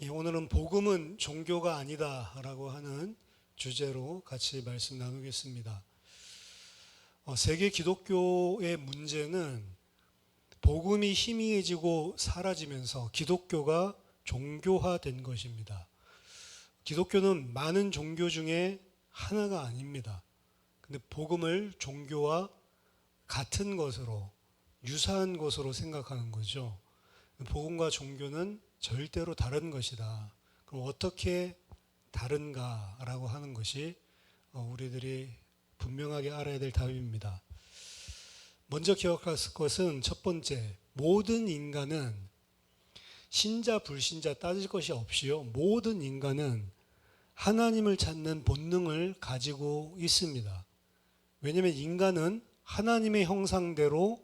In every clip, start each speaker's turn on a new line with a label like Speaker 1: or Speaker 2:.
Speaker 1: 오늘은 복음은 종교가 아니다라고 하는 주제로 같이 말씀 나누겠습니다. 세계 기독교의 문제는 복음이 희미해지고 사라지면서 기독교가 종교화된 것입니다. 기독교는 많은 종교 중에 하나가 아닙니다. 근데 복음을 종교와 같은 것으로, 유사한 것으로 생각하는 거죠. 복음과 종교는 절대로 다른 것이다. 그럼 어떻게 다른가라고 하는 것이 우리들이 분명하게 알아야 될 답입니다. 먼저 기억할 것은 첫 번째, 모든 인간은 신자 불신자 따질 것이 없이요, 모든 인간은 하나님을 찾는 본능을 가지고 있습니다. 왜냐하면 인간은 하나님의 형상대로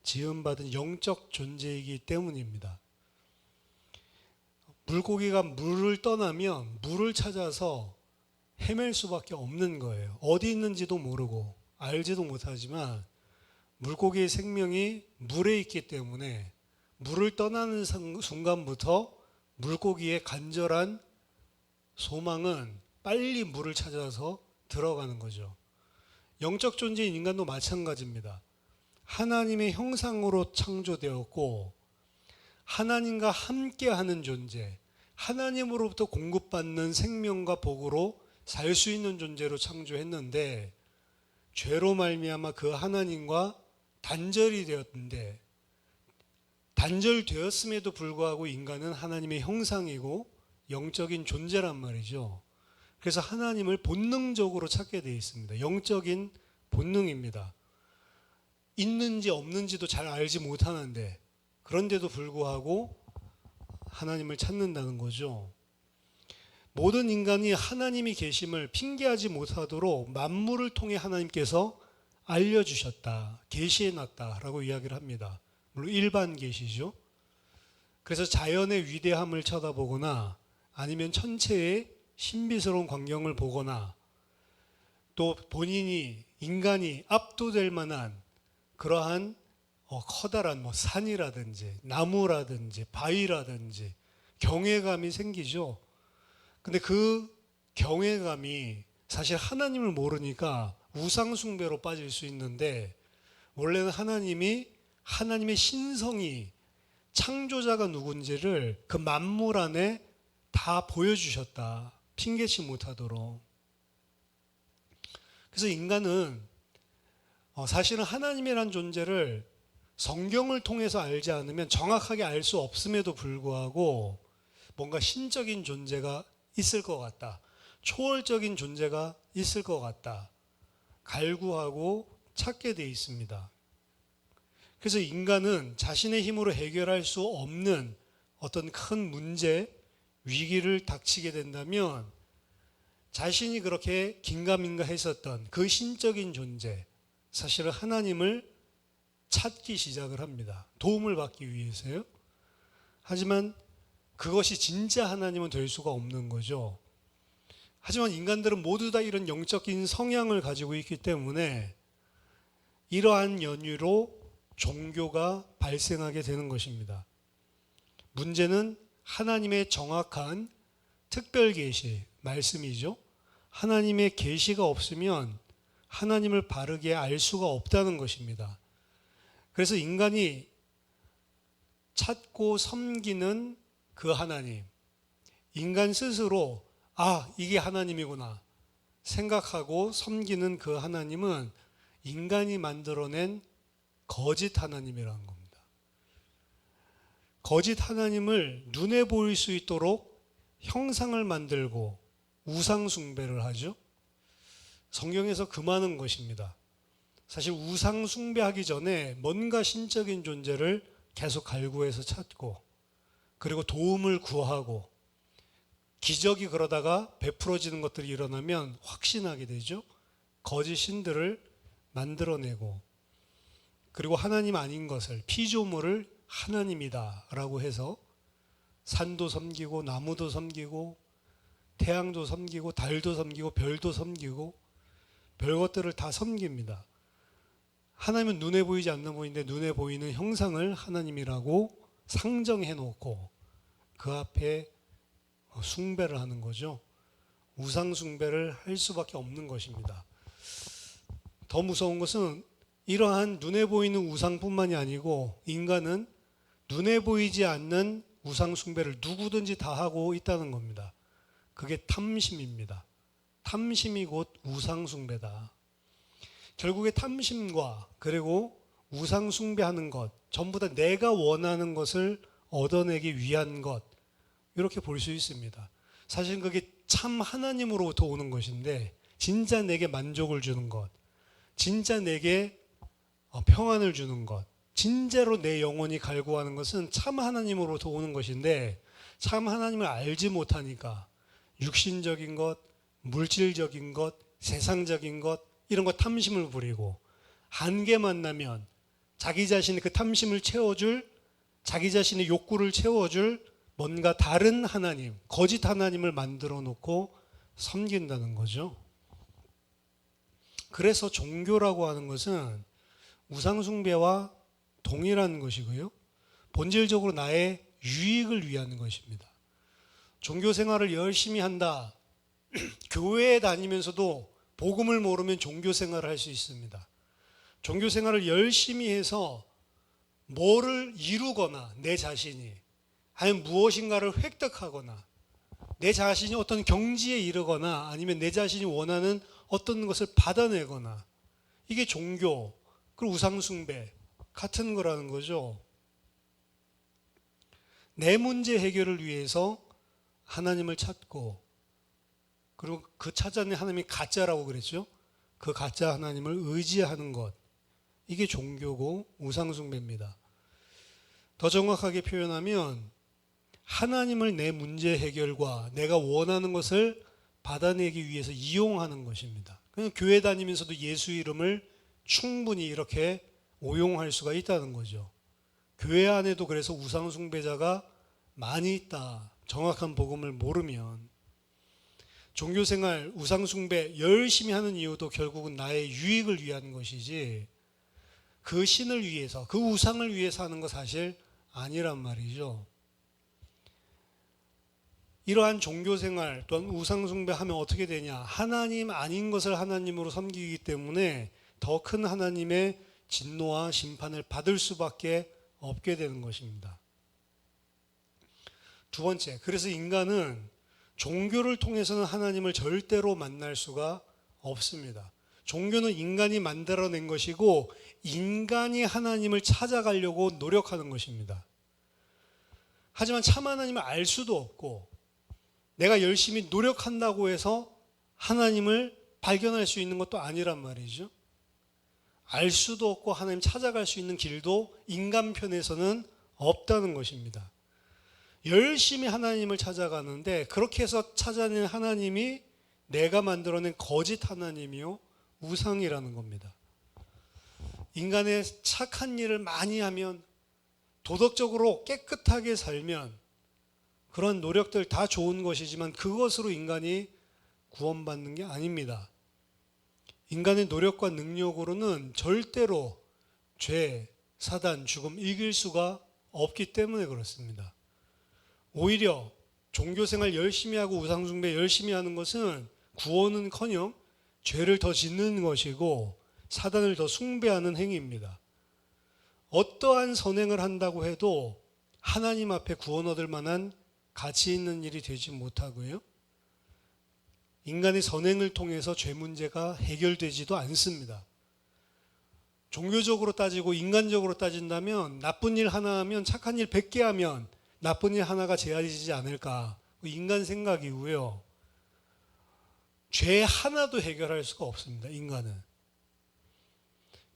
Speaker 1: 지음받은 영적 존재이기 때문입니다. 물고기가 물을 떠나면 물을 찾아서 헤맬 수밖에 없는 거예요. 어디 있는지도 모르고 알지도 못하지만 물고기의 생명이 물에 있기 때문에 물을 떠나는 순간부터 물고기의 간절한 소망은 빨리 물을 찾아서 들어가는 거죠. 영적 존재인 인간도 마찬가지입니다. 하나님의 형상으로 창조되었고 하나님과 함께하는 존재, 하나님으로부터 공급받는 생명과 복으로 살 수 있는 존재로 창조했는데 죄로 말미암아 그 하나님과 단절이 되었는데, 단절되었음에도 불구하고 인간은 하나님의 형상이고 영적인 존재란 말이죠. 그래서 하나님을 본능적으로 찾게 되어 있습니다. 영적인 본능입니다. 있는지 없는지도 잘 알지 못하는데 그런데도 불구하고 하나님을 찾는다는 거죠. 모든 인간이 하나님이 계심을 핑계하지 못하도록 만물을 통해 하나님께서 알려주셨다, 계시해놨다라고 이야기를 합니다. 물론 일반 계시죠. 그래서 자연의 위대함을 쳐다보거나 아니면 천체의 신비스러운 광경을 보거나 또 본인이, 인간이 압도될 만한 그러한 커다란 산이라든지 나무라든지 바위라든지 경외감이 생기죠. 근데 그 경외감이 사실 하나님을 모르니까 우상숭배로 빠질 수 있는데, 원래는 하나님의 신성이, 창조자가 누군지를 그 만물 안에 다 보여주셨다, 핑계치 못하도록. 그래서 인간은 사실은 하나님이란 존재를 성경을 통해서 알지 않으면 정확하게 알 수 없음에도 불구하고 뭔가 신적인 존재가 있을 것 같다, 초월적인 존재가 있을 것 같다, 갈구하고 찾게 돼 있습니다. 그래서 인간은 자신의 힘으로 해결할 수 없는 어떤 큰 문제, 위기를 닥치게 된다면 자신이 그렇게 긴가민가 했었던 그 신적인 존재, 사실은 하나님을 찾기 시작을 합니다. 도움을 받기 위해서요. 하지만 그것이 진짜 하나님은 될 수가 없는 거죠. 하지만 인간들은 모두 다 이런 영적인 성향을 가지고 있기 때문에 이러한 연유로 종교가 발생하게 되는 것입니다. 문제는 하나님의 정확한 특별 계시, 말씀이죠. 하나님의 계시가 없으면 하나님을 바르게 알 수가 없다는 것입니다. 그래서 인간이 찾고 섬기는 그 하나님, 인간 스스로 이게 하나님이구나 생각하고 섬기는 그 하나님은 인간이 만들어낸 거짓 하나님이라는 겁니다. 거짓 하나님을 눈에 보일 수 있도록 형상을 만들고 우상 숭배를 하죠. 성경에서 금하는 것입니다. 사실 우상 숭배하기 전에 뭔가 신적인 존재를 계속 갈구해서 찾고, 그리고 도움을 구하고, 기적이 그러다가 베풀어지는 것들이 일어나면 확신하게 되죠. 거짓 신들을 만들어내고, 그리고 하나님 아닌 것을, 피조물을 하나님이다 라고 해서 산도 섬기고 나무도 섬기고 태양도 섬기고 달도 섬기고 별도 섬기고 별것들을 다 섬깁니다. 하나님은 눈에 보이지 않는 분인데 눈에 보이는 형상을 하나님이라고 상정해 놓고 그 앞에 숭배를 하는 거죠. 우상 숭배를 할 수밖에 없는 것입니다. 더 무서운 것은 이러한 눈에 보이는 우상뿐만이 아니고 인간은 눈에 보이지 않는 우상 숭배를 누구든지 다 하고 있다는 겁니다. 그게 탐심입니다. 탐심이 곧 우상 숭배다. 결국에 탐심과 그리고 우상 숭배하는 것 전부 다 내가 원하는 것을 얻어내기 위한 것, 이렇게 볼 수 있습니다. 사실 그게 참 하나님으로부터 오는 것인데, 진짜 내게 만족을 주는 것, 진짜 내게 평안을 주는 것, 진짜로 내 영혼이 갈구하는 것은 참 하나님으로부터 오는 것인데, 참 하나님을 알지 못하니까 육신적인 것, 물질적인 것, 세상적인 것, 이런 것 탐심을 부리고, 한계 만나면 자기 자신의 그 탐심을 채워줄, 자기 자신의 욕구를 채워줄 뭔가 다른 하나님, 거짓 하나님을 만들어 놓고 섬긴다는 거죠. 그래서 종교라고 하는 것은 우상숭배와 동일한 것이고요. 본질적으로 나의 유익을 위한 것입니다. 종교 생활을 열심히 한다. 교회에 다니면서도 복음을 모르면 종교 생활을 할 수 있습니다. 종교 생활을 열심히 해서 뭐를 이루거나 내 자신이, 아니면 무엇인가를 획득하거나 내 자신이 어떤 경지에 이르거나 아니면 내 자신이 원하는 어떤 것을 받아내거나, 이게 종교, 그리고 우상숭배 같은 거라는 거죠. 내 문제 해결을 위해서 하나님을 찾고, 그리고 그 찾아낸 하나님이 가짜라고 그랬죠. 그 가짜 하나님을 의지하는 것, 이게 종교고 우상숭배입니다. 더 정확하게 표현하면 하나님을 내 문제 해결과 내가 원하는 것을 받아내기 위해서 이용하는 것입니다. 그냥 교회 다니면서도 예수 이름을 충분히 이렇게 오용할 수가 있다는 거죠. 교회 안에도 그래서 우상숭배자가 많이 있다. 정확한 복음을 모르면. 종교생활, 우상숭배 열심히 하는 이유도 결국은 나의 유익을 위한 것이지, 그 신을 위해서, 그 우상을 위해서 하는 거 사실 아니란 말이죠. 이러한 종교생활 또한 우상숭배하면 어떻게 되냐? 하나님 아닌 것을 하나님으로 섬기기 때문에 더 큰 하나님의 진노와 심판을 받을 수밖에 없게 되는 것입니다. 두 번째, 그래서 인간은 종교를 통해서는 하나님을 절대로 만날 수가 없습니다. 종교는 인간이 만들어낸 것이고 인간이 하나님을 찾아가려고 노력하는 것입니다. 하지만 참 하나님을 알 수도 없고, 내가 열심히 노력한다고 해서 하나님을 발견할 수 있는 것도 아니란 말이죠. 알 수도 없고 하나님 찾아갈 수 있는 길도 인간 편에서는 없다는 것입니다. 열심히 하나님을 찾아가는데, 그렇게 해서 찾아낸 하나님이 내가 만들어낸 거짓 하나님이요, 우상이라는 겁니다. 인간의 착한 일을 많이 하면, 도덕적으로 깨끗하게 살면 그런 노력들 다 좋은 것이지만 그것으로 인간이 구원받는 게 아닙니다. 인간의 노력과 능력으로는 절대로 죄, 사단, 죽음 이길 수가 없기 때문에 그렇습니다. 오히려 종교생활 열심히 하고 우상숭배 열심히 하는 것은 구원은커녕 죄를 더 짓는 것이고 사단을 더 숭배하는 행위입니다. 어떠한 선행을 한다고 해도 하나님 앞에 구원 얻을 만한 가치 있는 일이 되지 못하고요, 인간의 선행을 통해서 죄 문제가 해결되지도 않습니다. 종교적으로 따지고 인간적으로 따진다면 나쁜 일 하나 하면, 착한 일 100개 하면 나쁜 일 하나가 제한이지 않을까, 인간 생각이고요. 죄 하나도 해결할 수가 없습니다. 인간은.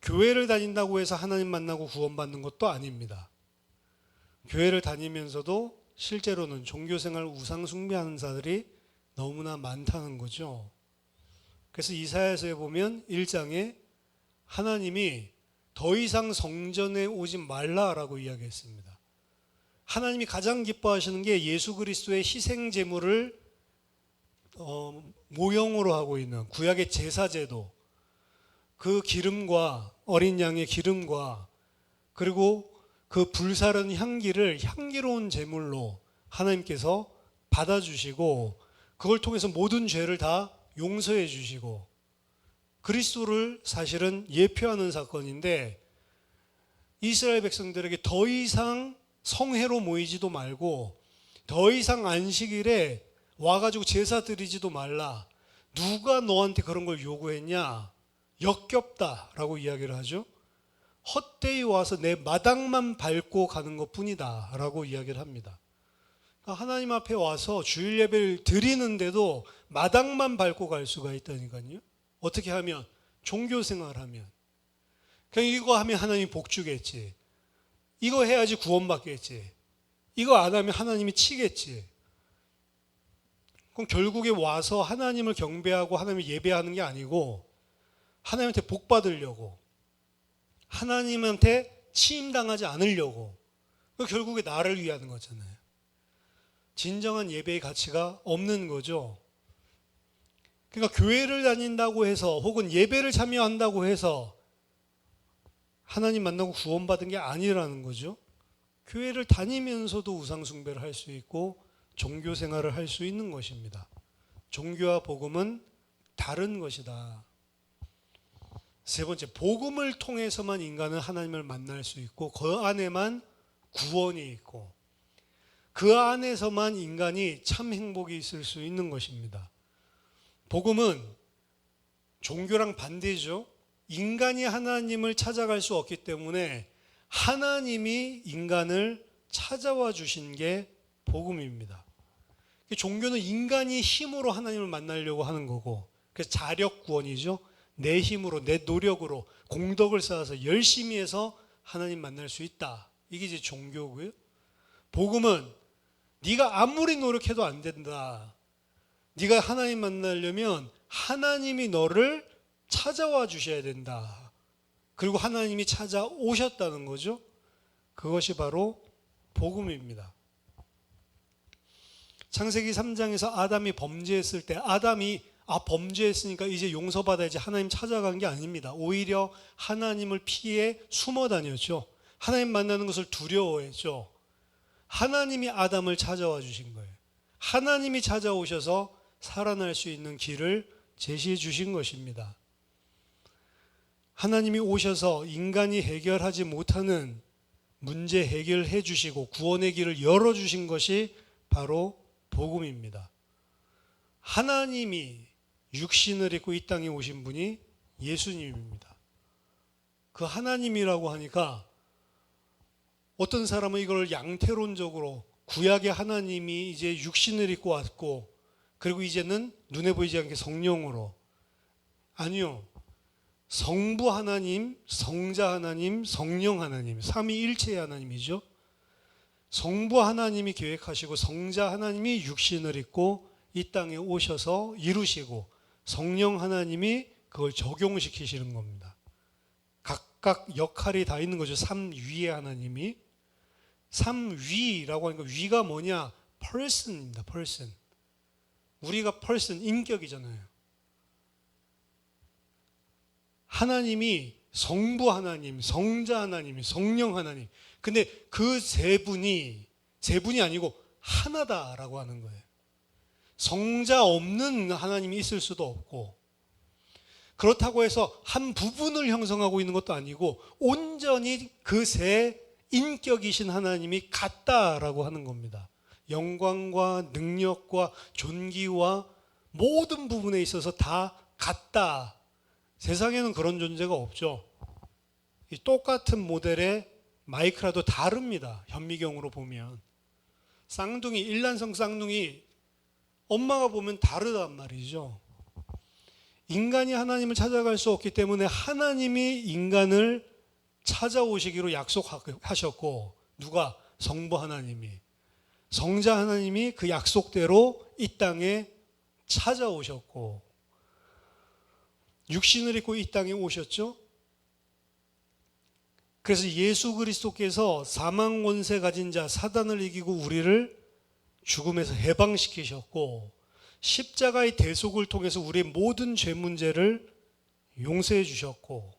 Speaker 1: 교회를 다닌다고 해서 하나님 만나고 구원받는 것도 아닙니다. 교회를 다니면서도 실제로는 종교생활 우상숭배하는 자들이 너무나 많다는 거죠. 그래서 이사야서에 보면 1장에 하나님이 더 이상 성전에 오지 말라라고 이야기했습니다. 하나님이 가장 기뻐하시는 게 예수 그리스도의 희생 제물을 모형으로 하고 있는 구약의 제사제도, 그 기름과 어린 양의 기름과 그리고 그 불사른 향기를 향기로운 제물로 하나님께서 받아주시고 그걸 통해서 모든 죄를 다 용서해 주시고 그리스도를 사실은 예표하는 사건인데 이스라엘 백성들에게 더 이상 성회로 모이지도 말고 더 이상 안식일에 와가지고 제사 드리지도 말라. 누가 너한테 그런 걸 요구했냐? 역겹다라고 이야기를 하죠. 헛되이 와서 내 마당만 밟고 가는 것뿐이다 라고 이야기를 합니다. 그러니까 하나님 앞에 와서 주일 예배를 드리는데도 마당만 밟고 갈 수가 있다니까요. 어떻게 하면? 종교생활하면. 그냥 이거 하면 하나님이 복 주겠지. 이거 해야지 구원받겠지. 이거 안 하면 하나님이 치겠지. 그럼 결국에 와서 하나님을 경배하고 하나님을 예배하는 게 아니고 하나님한테 복 받으려고, 하나님한테 치임당하지 않으려고, 결국에 나를 위하는 거잖아요. 진정한 예배의 가치가 없는 거죠. 그러니까 교회를 다닌다고 해서 혹은 예배를 참여한다고 해서 하나님 만나고 구원받은 게 아니라는 거죠. 교회를 다니면서도 우상숭배를 할 수 있고 종교 생활을 할 수 있는 것입니다. 종교와 복음은 다른 것이다. 세 번째, 복음을 통해서만 인간은 하나님을 만날 수 있고 그 안에만 구원이 있고 그 안에서만 인간이 참 행복이 있을 수 있는 것입니다. 복음은 종교랑 반대죠. 인간이 하나님을 찾아갈 수 없기 때문에 하나님이 인간을 찾아와 주신 게 복음입니다. 종교는 인간이 힘으로 하나님을 만나려고 하는 거고, 그래서 자력 구원이죠. 내 힘으로, 내 노력으로 공덕을 쌓아서 열심히 해서 하나님 만날 수 있다. 이게 이제 종교고요. 복음은 네가 아무리 노력해도 안 된다. 네가 하나님 만나려면 하나님이 너를 찾아와 주셔야 된다. 그리고 하나님이 찾아오셨다는 거죠. 그것이 바로 복음입니다. 창세기 3장에서 아담이 범죄했을 때 아담이 범죄했으니까 이제 용서받아야지 하나님 찾아간 게 아닙니다. 오히려 하나님을 피해 숨어 다녔죠. 하나님 만나는 것을 두려워했죠. 하나님이 아담을 찾아와 주신 거예요. 하나님이 찾아오셔서 살아날 수 있는 길을 제시해 주신 것입니다. 하나님이 오셔서 인간이 해결하지 못하는 문제 해결해 주시고 구원의 길을 열어 주신 것이 바로 복음입니다. 하나님이 육신을 입고 이 땅에 오신 분이 예수님입니다. 그 하나님이라고 하니까 어떤 사람은 이걸 양태론적으로 구약의 하나님이 이제 육신을 입고 왔고 그리고 이제는 눈에 보이지 않게 성령으로, 아니요, 성부 하나님, 성자 하나님, 성령 하나님, 삼위일체의 하나님이죠. 성부 하나님이 계획하시고 성자 하나님이 육신을 입고 이 땅에 오셔서 이루시고 성령 하나님이 그걸 적용시키시는 겁니다. 각각 역할이 다 있는 거죠. 삼위의 하나님이. 삼위라고 하니까 위가 뭐냐? person입니다. person. 우리가 person, 인격이잖아요. 하나님이 성부 하나님, 성자 하나님, 성령 하나님. 근데 그 세 분이 아니고 하나다라고 하는 거예요. 성자 없는 하나님이 있을 수도 없고, 그렇다고 해서 한 부분을 형성하고 있는 것도 아니고 온전히 그 세 인격이신 하나님이 같다라고 하는 겁니다. 영광과 능력과 존귀와 모든 부분에 있어서 다 같다. 세상에는 그런 존재가 없죠. 똑같은 모델의 마이크라도 다릅니다. 현미경으로 보면. 쌍둥이, 일란성 쌍둥이 엄마가 보면 다르단 말이죠. 인간이 하나님을 찾아갈 수 없기 때문에 하나님이 인간을 찾아오시기로 약속하셨고, 누가? 성부 하나님이. 성자 하나님이 그 약속대로 이 땅에 찾아오셨고 육신을 입고 이 땅에 오셨죠. 그래서 예수 그리스도께서 사망 권세 가진 자 사단을 이기고 우리를 죽음에서 해방시키셨고 십자가의 대속을 통해서 우리의 모든 죄 문제를 용서해 주셨고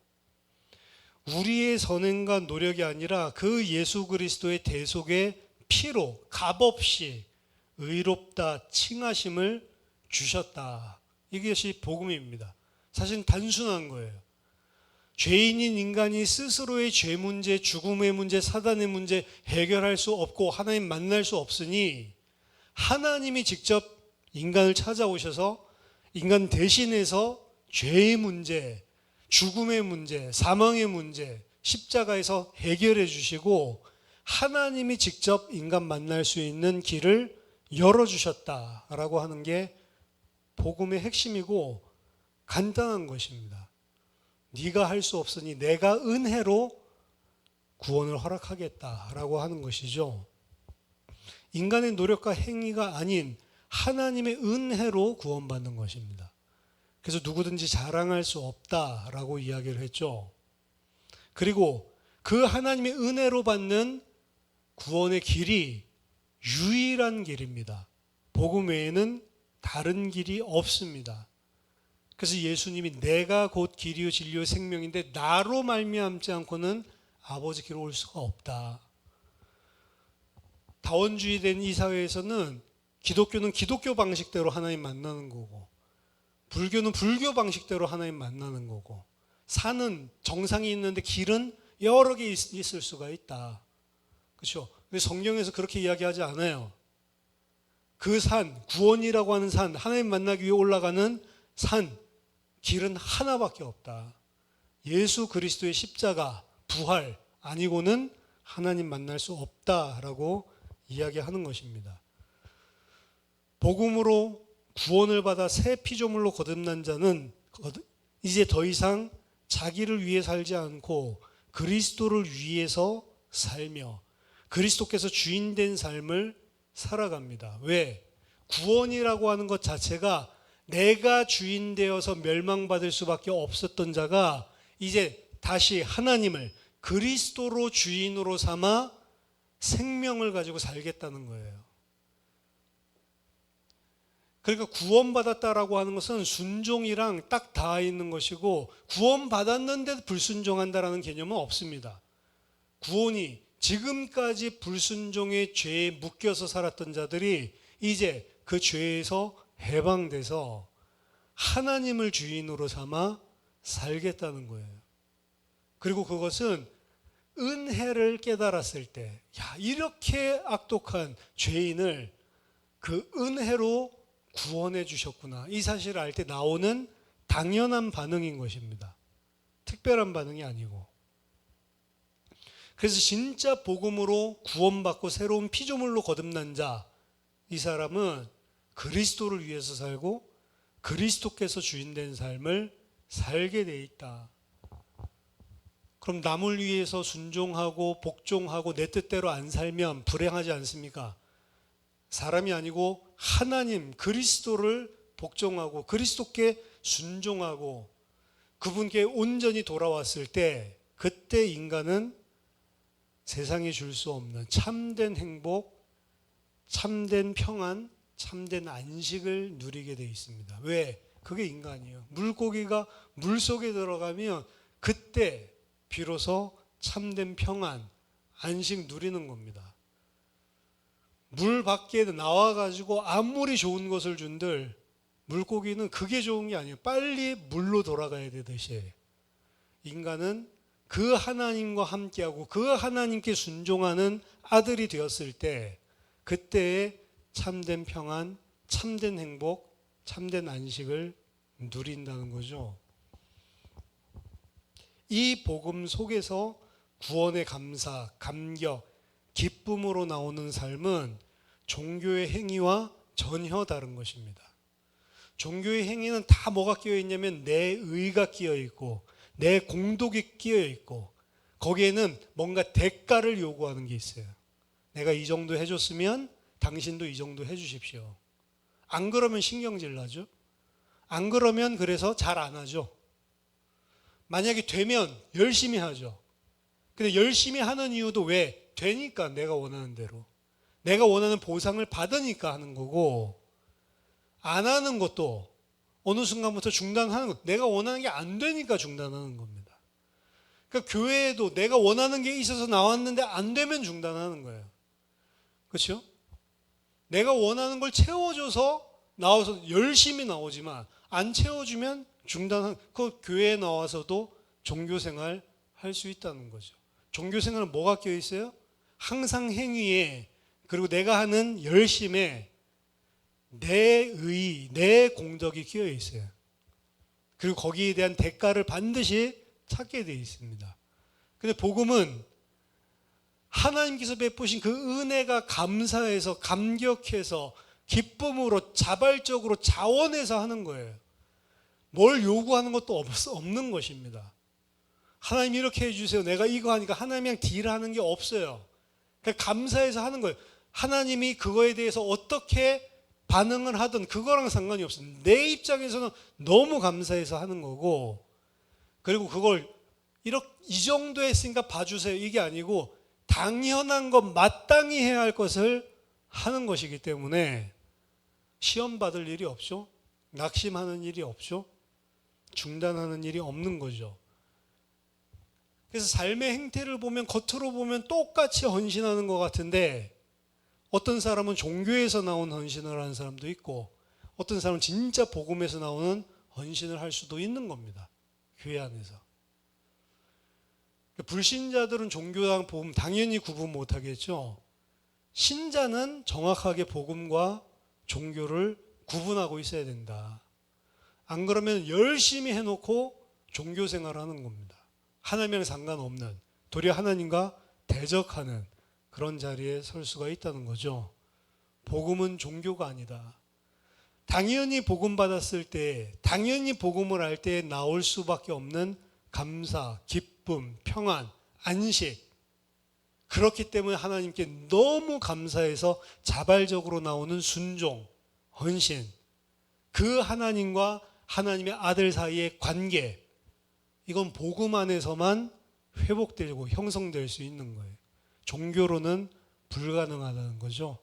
Speaker 1: 우리의 선행과 노력이 아니라 그 예수 그리스도의 대속의 피로 값없이 의롭다 칭하심을 주셨다. 이것이 복음입니다. 사실 단순한 거예요. 죄인인 인간이 스스로의 죄 문제, 죽음의 문제, 사단의 문제 해결할 수 없고 하나님 만날 수 없으니 하나님이 직접 인간을 찾아오셔서 인간 대신해서 죄의 문제, 죽음의 문제, 사망의 문제 십자가에서 해결해 주시고 하나님이 직접 인간 만날 수 있는 길을 열어주셨다라고 하는 게 복음의 핵심이고 간단한 것입니다. 네가 할 수 없으니 내가 은혜로 구원을 허락하겠다라고 하는 것이죠. 인간의 노력과 행위가 아닌 하나님의 은혜로 구원받는 것입니다. 그래서 누구든지 자랑할 수 없다라고 이야기를 했죠. 그리고 그 하나님의 은혜로 받는 구원의 길이 유일한 길입니다. 복음 외에는 다른 길이 없습니다. 그래서 예수님이 내가 곧 길이요 진리요 생명인데 나로 말미암지 않고는 아버지께로 올 수가 없다. 다원주의된 이 사회에서는 기독교는 기독교 방식대로 하나님 만나는 거고 불교는 불교 방식대로 하나님 만나는 거고 산은 정상이 있는데 길은 여러 개 있을 수가 있다. 그렇죠? 근데 성경에서 그렇게 이야기하지 않아요. 그 산, 구원이라고 하는 산, 하나님 만나기 위해 올라가는 산, 길은 하나밖에 없다. 예수 그리스도의 십자가, 부활 아니고는 하나님 만날 수 없다라고 이야기하는 것입니다. 복음으로 구원을 받아 새 피조물로 거듭난 자는 이제 더 이상 자기를 위해 살지 않고 그리스도를 위해서 살며 그리스도께서 주인된 삶을 살아갑니다. 왜? 구원이라고 하는 것 자체가 내가 주인 되어서 멸망받을 수밖에 없었던 자가 이제 다시 하나님을 그리스도로 주인으로 삼아 생명을 가지고 살겠다는 거예요. 그러니까 구원받았다라고 하는 것은 순종이랑 딱 닿아 있는 것이고 구원받았는데 불순종한다라는 개념은 없습니다. 구원이 지금까지 불순종의 죄에 묶여서 살았던 자들이 이제 그 죄에서 해방돼서 하나님을 주인으로 삼아 살겠다는 거예요. 그리고 그것은 은혜를 깨달았을 때, 야, 이렇게 악독한 죄인을 그 은혜로 구원해 주셨구나. 이 사실을 알 때 나오는 당연한 반응인 것입니다. 특별한 반응이 아니고. 그래서 진짜 복음으로 구원받고 새로운 피조물로 거듭난 자, 이 사람은 그리스도를 위해서 살고 그리스도께서 주인된 삶을 살게 돼 있다. 그럼 남을 위해서 순종하고 복종하고 내 뜻대로 안 살면 불행하지 않습니까? 사람이 아니고 하나님 그리스도를 복종하고 그리스도께 순종하고 그분께 온전히 돌아왔을 때 그때 인간은 세상이 줄 수 없는 참된 행복, 참된 평안, 참된 안식을 누리게 돼 있습니다. 왜? 그게 인간이에요. 물고기가 물속에 들어가면 그때 비로소 참된 평안, 안식 누리는 겁니다. 물 밖에 나와가지고 아무리 좋은 것을 준들 물고기는 그게 좋은 게 아니에요. 빨리 물로 돌아가야 되듯이 인간은 그 하나님과 함께하고 그 하나님께 순종하는 아들이 되었을 때 그때의 참된 평안, 참된 행복, 참된 안식을 누린다는 거죠. 이 복음 속에서 구원의 감사, 감격, 기쁨으로 나오는 삶은 종교의 행위와 전혀 다른 것입니다. 종교의 행위는 다 뭐가 끼어 있냐면 내 의가 끼어 있고 내 공덕이 끼어 있고 거기에는 뭔가 대가를 요구하는 게 있어요. 내가 이 정도 해줬으면 당신도 이 정도 해주십시오. 안 그러면 신경질 나죠. 안 그러면 그래서 잘 안 하죠. 만약에 되면 열심히 하죠. 근데 열심히 하는 이유도 왜? 되니까 내가 원하는 대로. 내가 원하는 보상을 받으니까 하는 거고 안 하는 것도 어느 순간부터 중단하는 것. 내가 원하는 게 안 되니까 중단하는 겁니다. 그러니까 교회에도 내가 원하는 게 있어서 나왔는데 안 되면 중단하는 거예요. 그렇죠? 내가 원하는 걸 채워줘서 나와서 열심히 나오지만 안 채워주면 중단한, 그 교회에 나와서도 종교생활 할 수 있다는 거죠. 종교생활은 뭐가 껴 있어요? 항상 행위에, 그리고 내가 하는 열심에 내 의, 내 공덕이 끼어 있어요. 그리고 거기에 대한 대가를 반드시 찾게 되어 있습니다. 근데 복음은 하나님께서 베푸신 그 은혜가 감사해서, 감격해서, 기쁨으로, 자발적으로, 자원해서 하는 거예요. 뭘 요구하는 것도 없는 것입니다. 하나님 이렇게 해주세요, 내가 이거 하니까 하나님이랑 딜하는 게 없어요. 그러니까 감사해서 하는 거예요. 하나님이 그거에 대해서 어떻게 반응을 하든 그거랑 상관이 없어요. 내 입장에서는 너무 감사해서 하는 거고, 그리고 그걸 이 정도 했으니까 봐주세요, 이게 아니고 당연한 것, 마땅히 해야 할 것을 하는 것이기 때문에 시험 받을 일이 없죠. 낙심하는 일이 없죠. 중단하는 일이 없는 거죠. 그래서 삶의 행태를 보면, 겉으로 보면 똑같이 헌신하는 것 같은데, 어떤 사람은 종교에서 나온 헌신을 하는 사람도 있고, 어떤 사람은 진짜 복음에서 나오는 헌신을 할 수도 있는 겁니다. 교회 안에서. 불신자들은 종교랑 복음 당연히 구분 못하겠죠. 신자는 정확하게 복음과 종교를 구분하고 있어야 된다. 안 그러면 열심히 해놓고 종교 생활하는 겁니다. 하나님이랑 상관없는, 도리어 하나님과 대적하는 그런 자리에 설 수가 있다는 거죠. 복음은 종교가 아니다. 당연히 복음 받았을 때, 당연히 복음을 알 때 나올 수밖에 없는 감사, 기쁨, 평안, 안식. 그렇기 때문에 하나님께 너무 감사해서 자발적으로 나오는 순종, 헌신. 그 하나님과 하나님의 아들 사이의 관계, 이건 복음 안에서만 회복되고 형성될 수 있는 거예요. 종교로는 불가능하다는 거죠.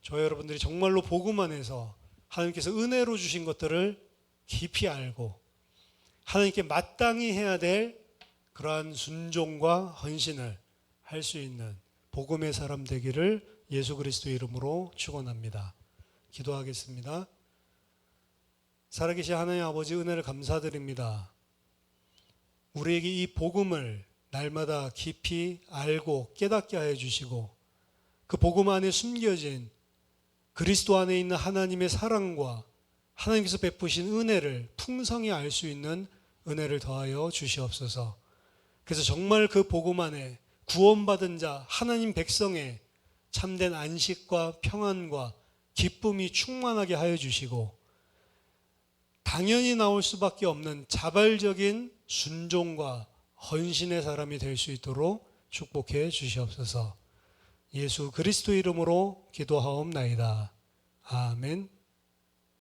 Speaker 1: 저와 여러분들이 정말로 복음 안에서 하나님께서 은혜로 주신 것들을 깊이 알고 하나님께 마땅히 해야 될 그러한 순종과 헌신을 할 수 있는 복음의 사람 되기를 예수 그리스도 이름으로 축원합니다. 기도하겠습니다. 살아계신 하나님 아버지, 은혜를 감사드립니다. 우리에게 이 복음을 날마다 깊이 알고 깨닫게 하여 주시고, 그 복음 안에 숨겨진 그리스도 안에 있는 하나님의 사랑과 하나님께서 베푸신 은혜를 풍성히 알 수 있는 은혜를 더하여 주시옵소서. 그래서 정말 그 복음 안에 구원받은 자, 하나님 백성의 참된 안식과 평안과 기쁨이 충만하게 하여 주시고, 당연히 나올 수밖에 없는 자발적인 순종과 헌신의 사람이 될 수 있도록 축복해 주시옵소서. 예수 그리스도 이름으로 기도하옵나이다. 아멘.